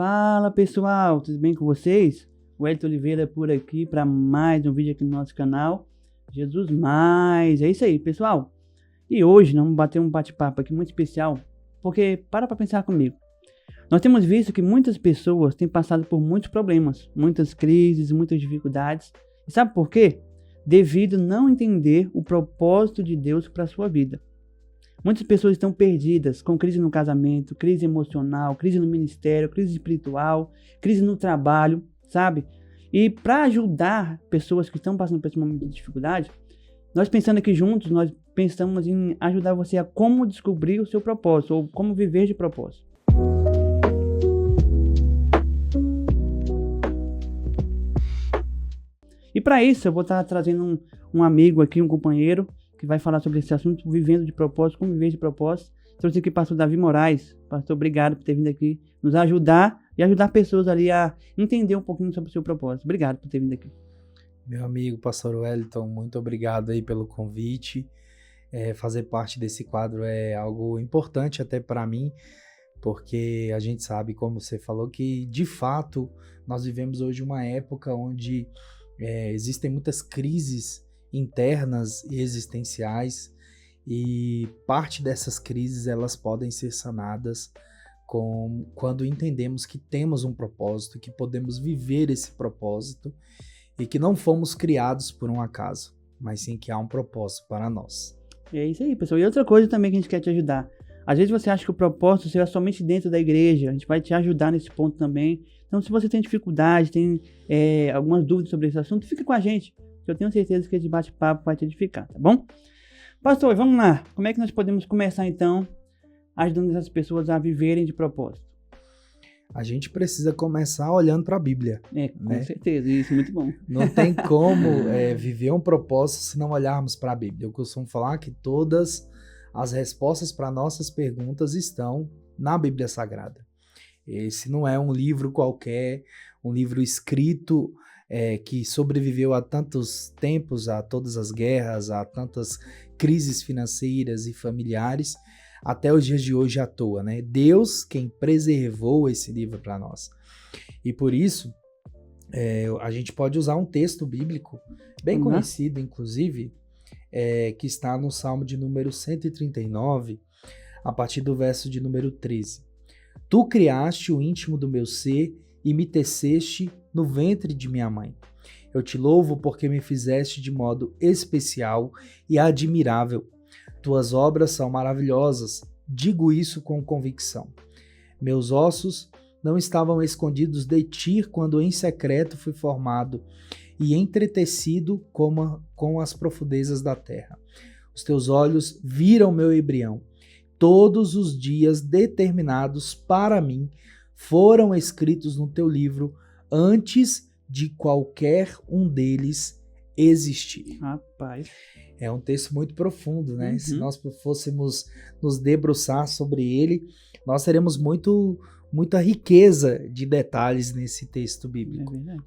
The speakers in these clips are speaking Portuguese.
Fala pessoal, tudo bem com vocês? O Elton Oliveira por aqui para mais um vídeo aqui no nosso canal. Jesus mais, é isso aí pessoal. E hoje nós vamos bater um bate-papo aqui muito especial, porque para pensar comigo. Nós temos visto que muitas pessoas têm passado por muitos problemas, muitas crises, muitas dificuldades. E sabe por quê? Devido a não entender o propósito de Deus para a sua vida. Muitas pessoas estão perdidas, com crise no casamento, crise emocional, crise no ministério, crise espiritual, crise no trabalho, sabe? E para ajudar pessoas que estão passando por esse momento de dificuldade, nós pensando aqui juntos, nós pensamos em ajudar você a como descobrir o seu propósito, ou como viver de propósito. E para isso, eu vou estar trazendo um amigo aqui, um companheiro, que vai falar sobre esse assunto, vivendo de propósito, como viver de propósito. Trouxe aqui o pastor Davi Moraes. Pastor, obrigado por ter vindo aqui nos ajudar e ajudar pessoas ali a entender um pouquinho sobre o seu propósito. Obrigado por ter vindo aqui. Meu amigo, pastor Wellington, muito obrigado aí pelo convite. Fazer parte desse quadro é algo importante até para mim, porque a gente sabe, como você falou, que de fato nós vivemos hoje uma época onde existem muitas crises internas e existenciais, e parte dessas crises elas podem ser sanadas quando entendemos que temos um propósito, que podemos viver esse propósito e que não fomos criados por um acaso, mas sim que há um propósito para nós. É isso aí, pessoal. E outra coisa também que a gente quer te ajudar. Às vezes você acha que o propósito será somente dentro da igreja. A gente vai te ajudar nesse ponto também. Então, se você tem dificuldade, tem algumas dúvidas sobre esse assunto, fica com a gente. Eu tenho certeza que esse bate-papo vai te edificar, tá bom? Pastor, vamos lá. Como é que nós podemos começar, então, ajudando essas pessoas a viverem de propósito? A gente precisa começar olhando para a Bíblia. Com certeza. Isso, muito bom. Não tem como viver um propósito se não olharmos para a Bíblia. Eu costumo falar que todas as respostas para nossas perguntas estão na Bíblia Sagrada. Esse não é um livro qualquer, um livro escrito que sobreviveu a tantos tempos, a todas as guerras, a tantas crises financeiras e familiares, até os dias de hoje à toa, né? Deus quem preservou esse livro para nós. E por isso, a gente pode usar um texto bíblico, bem conhecido, inclusive, que está no Salmo de número 139, a partir do verso de número 13. Tu criaste o íntimo do meu ser e me teceste no ventre de minha mãe. Eu te louvo porque me fizeste de modo especial e admirável. Tuas obras são maravilhosas, digo isso com convicção. Meus ossos não estavam escondidos de ti quando em secreto fui formado e entretecido com as profundezas da terra. Os teus olhos viram meu embrião. Todos os dias determinados para mim foram escritos no teu livro antes de qualquer um deles existir. Rapaz. É um texto muito profundo, né? Uhum. Se nós fôssemos nos debruçar sobre ele, nós teremos muita riqueza de detalhes nesse texto bíblico. É verdade.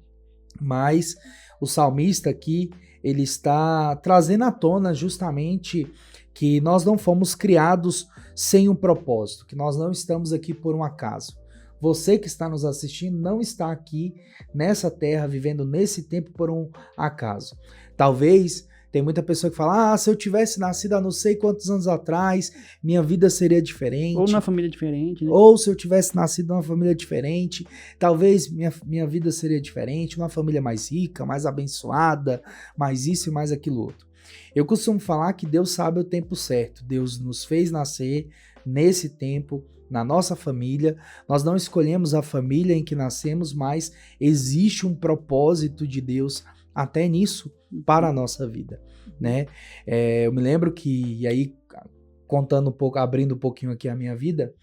Mas o salmista aqui, ele está trazendo à tona justamente que nós não fomos criados sem um propósito, que nós não estamos aqui por um acaso. Você que está nos assistindo não está aqui nessa terra, vivendo nesse tempo por um acaso. Talvez tem muita pessoa que fala, se eu tivesse nascido há não sei quantos anos atrás, minha vida seria diferente. Ou numa família diferente, né? Ou se eu tivesse nascido numa família diferente, talvez minha vida seria diferente, uma família mais rica, mais abençoada, mais isso e mais aquilo outro. Eu costumo falar que Deus sabe o tempo certo. Deus nos fez nascer nesse tempo, na nossa família. Nós não escolhemos a família em que nascemos, mas existe um propósito de Deus até nisso para a nossa vida, né? Eu me lembro que, e aí contando um pouco, abrindo um pouquinho aqui a minha vida,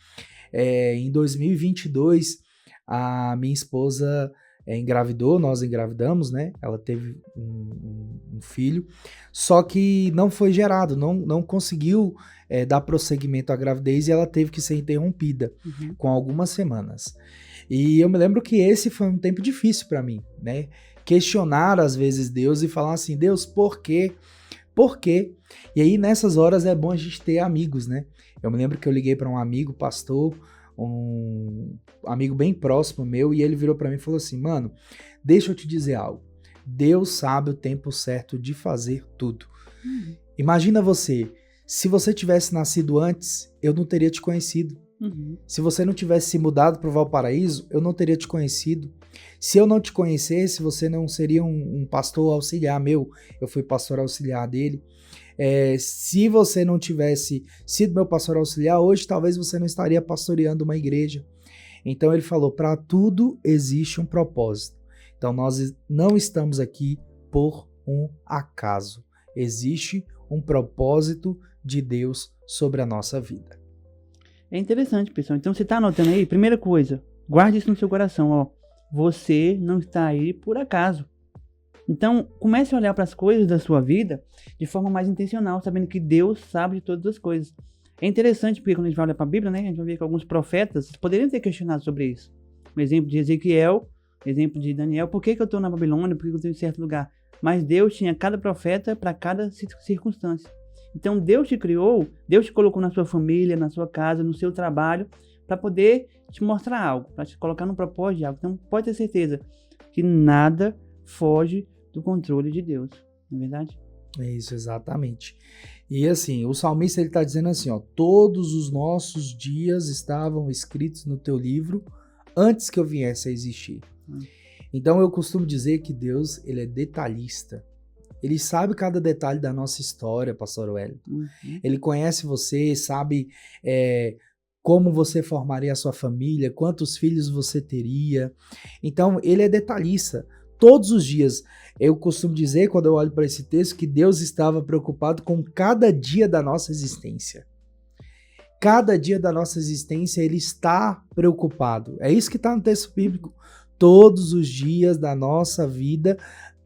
em 2022 a minha esposa engravidou, nós engravidamos, né? Ela teve um filho, só que não foi gerado, não conseguiu dar prosseguimento à gravidez e ela teve que ser interrompida com algumas semanas. E eu me lembro que esse foi um tempo difícil para mim, né? Questionar às vezes Deus e falar assim, Deus, por quê? Por quê? E aí nessas horas é bom a gente ter amigos, né? Eu me lembro que eu liguei para um amigo, pastor, um amigo bem próximo meu, e ele virou para mim e falou assim: mano, deixa eu te dizer algo. Deus sabe o tempo certo de fazer tudo. Imagina você, se você tivesse nascido antes, eu não teria te conhecido. Se você não tivesse se mudado para o Valparaíso, eu não teria te conhecido. Se eu não te conhecesse, você não seria um pastor auxiliar meu. Eu fui pastor auxiliar dele. Se você não tivesse sido meu pastor auxiliar, hoje talvez você não estaria pastoreando uma igreja. Então ele falou, para tudo existe um propósito. Então nós não estamos aqui por um acaso. Existe um propósito de Deus sobre a nossa vida. É interessante, pessoal. Então você tá anotando aí? Primeira coisa, guarde isso no seu coração, ó. Você não está aí por acaso. Então, comece a olhar para as coisas da sua vida de forma mais intencional, sabendo que Deus sabe de todas as coisas. É interessante porque quando a gente vai olhar para a Bíblia, né, a gente vai ver que alguns profetas poderiam ter questionado sobre isso. Um exemplo de Ezequiel, exemplo de Daniel, por que eu estou na Babilônia, por que eu estou em certo lugar? Mas Deus tinha cada profeta para cada circunstância. Então Deus te criou, Deus te colocou na sua família, na sua casa, no seu trabalho, para poder te mostrar algo, para te colocar no propósito de algo. Então pode ter certeza que nada foge do controle de Deus, não é verdade? É isso, exatamente. E assim, o salmista ele está dizendo assim, ó, todos os nossos dias estavam escritos no teu livro antes que eu viesse a existir. Então eu costumo dizer que Deus ele é detalhista. Ele sabe cada detalhe da nossa história, pastor Wellington. Ele conhece você, sabe como você formaria a sua família, quantos filhos você teria. Então, ele é detalhista. Todos os dias, eu costumo dizer, quando eu olho para esse texto, que Deus estava preocupado com cada dia da nossa existência. Cada dia da nossa existência, ele está preocupado. É isso que está no texto bíblico. Todos os dias da nossa vida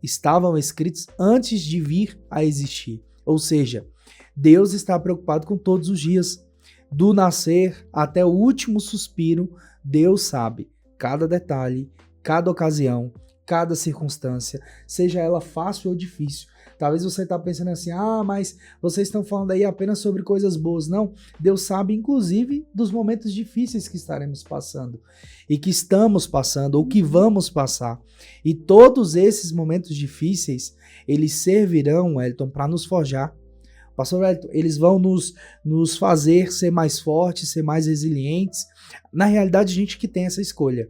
estavam escritos antes de vir a existir. Ou seja, Deus está preocupado com todos os dias. Do nascer até o último suspiro, Deus sabe cada detalhe, cada ocasião, cada circunstância, seja ela fácil ou difícil. Talvez você está pensando assim, mas vocês estão falando aí apenas sobre coisas boas. Não, Deus sabe inclusive dos momentos difíceis que estaremos passando e que estamos passando ou que vamos passar. E todos esses momentos difíceis, eles servirão, Wellington, para nos forjar. Pastor Wellington, eles vão nos fazer ser mais fortes, ser mais resilientes. Na realidade, a gente que tem essa escolha.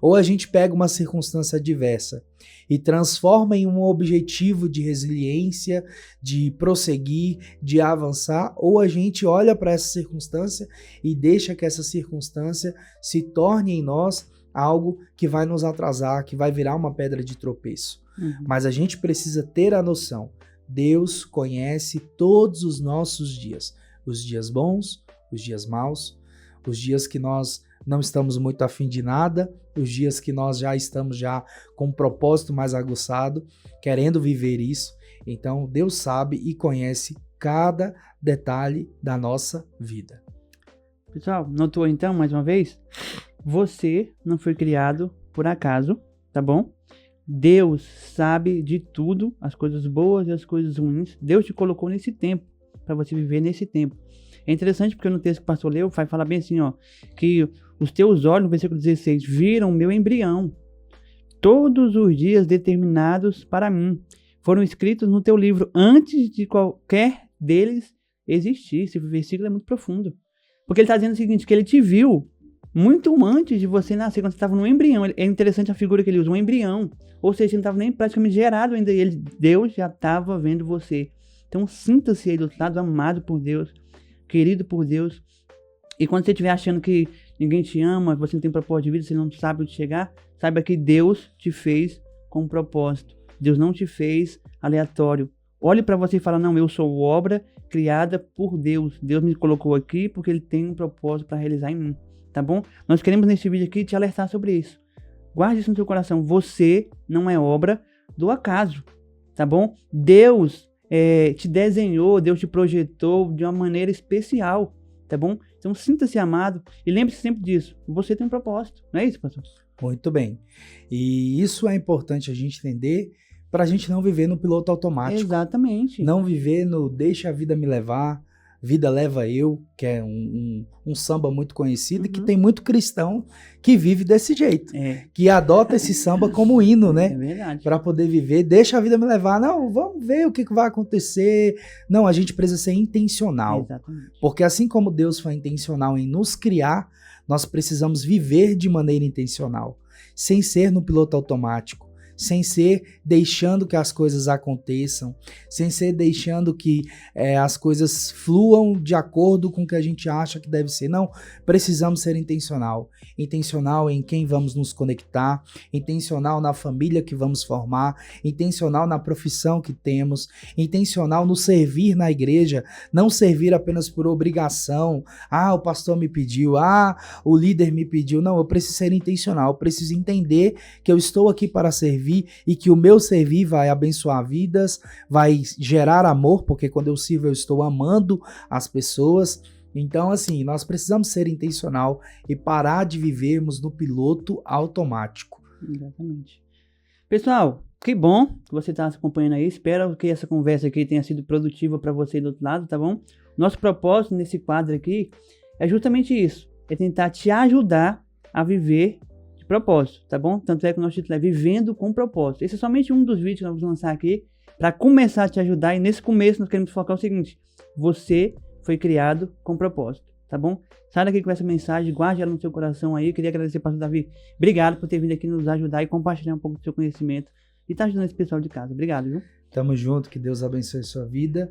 Ou a gente pega uma circunstância adversa e transforma em um objetivo de resiliência, de prosseguir, de avançar, ou a gente olha para essa circunstância e deixa que essa circunstância se torne em nós algo que vai nos atrasar, que vai virar uma pedra de tropeço. Mas a gente precisa ter a noção, Deus conhece todos os nossos dias, os dias bons, os dias maus, os dias que nós não estamos muito afim de nada, os dias que nós já estamos com um propósito mais aguçado, querendo viver isso. Então Deus sabe e conhece cada detalhe da nossa vida. Pessoal, notou então, mais uma vez? Você não foi criado por acaso, tá bom? Deus sabe de tudo, as coisas boas e as coisas ruins. Deus te colocou nesse tempo, para você viver nesse tempo. É interessante porque no texto que o pastor leu, vai falar bem assim, ó, que os teus olhos, no versículo 16, viram o meu embrião. Todos os dias determinados para mim foram escritos no teu livro antes de qualquer deles existir. Esse versículo é muito profundo. Porque ele está dizendo o seguinte, que ele te viu muito antes de você nascer, quando você estava no embrião. É interessante a figura que ele usa, um embrião. Ou seja, ele não estava nem praticamente gerado ainda. Deus já estava vendo você. Então sinta-se aí do outro lado, amado por Deus, querido por Deus. E quando você estiver achando que ninguém te ama, você não tem propósito de vida, você não sabe onde chegar, saiba que Deus te fez com um propósito. Deus não te fez aleatório. Olhe para você e fala, não, eu sou obra criada por Deus. Deus me colocou aqui porque Ele tem um propósito para realizar em mim. Tá bom? Nós queremos nesse vídeo aqui te alertar sobre isso. Guarde isso no seu coração. Você não é obra do acaso. Tá bom? Deus te desenhou, Deus te projetou de uma maneira especial. Tá bom? Então sinta-se amado e lembre-se sempre disso. Você tem um propósito. Não é isso, pastor? Muito bem. E isso é importante a gente entender para a gente não viver no piloto automático. Exatamente. Não viver no deixa a vida me levar, Vida Leva Eu, que é um samba muito conhecido, e que Uhum. tem muito cristão que vive desse jeito, que adota esse samba como hino, né? É verdade. Para poder viver, deixa a vida me levar. Não, vamos ver o que vai acontecer. Não, a gente precisa ser intencional. Exatamente. Porque assim como Deus foi intencional em nos criar, nós precisamos viver de maneira intencional, sem ser no piloto automático, sem ser deixando que as coisas aconteçam, sem ser deixando que as coisas fluam de acordo com o que a gente acha que deve ser. Não, precisamos ser intencional. Intencional em quem vamos nos conectar, intencional na família que vamos formar, intencional na profissão que temos, intencional no servir na igreja, não servir apenas por obrigação. Ah, o pastor me pediu, o líder me pediu. Não, eu preciso ser intencional, eu preciso entender que eu estou aqui para servir e que o meu servir vai abençoar vidas, vai gerar amor, porque quando eu sirvo eu estou amando as pessoas. Então, assim, nós precisamos ser intencional e parar de vivermos no piloto automático. Exatamente. Pessoal, que bom que você está acompanhando aí. Espero que essa conversa aqui tenha sido produtiva para você do outro lado, tá bom? Nosso propósito nesse quadro aqui é justamente isso. É tentar te ajudar a viver de propósito, tá bom? Tanto é que o nosso título é Vivendo com Propósito. Esse é somente um dos vídeos que nós vamos lançar aqui para começar a te ajudar. E nesse começo nós queremos focar o seguinte: você foi criado com propósito, tá bom? Sai daqui com essa mensagem, guarde ela no seu coração aí. Eu queria agradecer ao pastor Davi. Obrigado por ter vindo aqui nos ajudar e compartilhar um pouco do seu conhecimento e tá ajudando esse pessoal de casa. Obrigado, viu? Tamo junto, que Deus abençoe sua vida.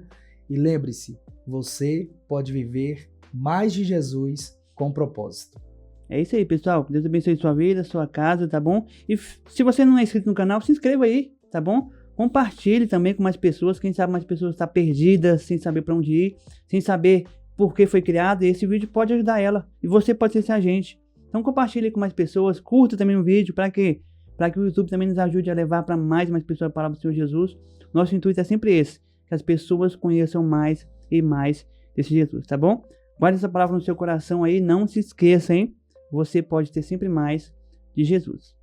E lembre-se, você pode viver mais de Jesus com propósito. É isso aí, pessoal. Deus abençoe sua vida, sua casa, tá bom? E se você não é inscrito no canal, se inscreva aí, tá bom? Compartilhe também com mais pessoas. Quem sabe mais pessoas estão perdidas, sem saber para onde ir, sem saber por que foi criado. E esse vídeo pode ajudar ela. E você pode ser esse agente. Então compartilhe com mais pessoas. Curta também o vídeo para que o YouTube também nos ajude a levar para mais e mais pessoas a palavra do Senhor Jesus. Nosso intuito é sempre esse: que as pessoas conheçam mais e mais desse Jesus, tá bom? Guarde essa palavra no seu coração aí. Não se esqueça, hein? Você pode ter sempre mais de Jesus.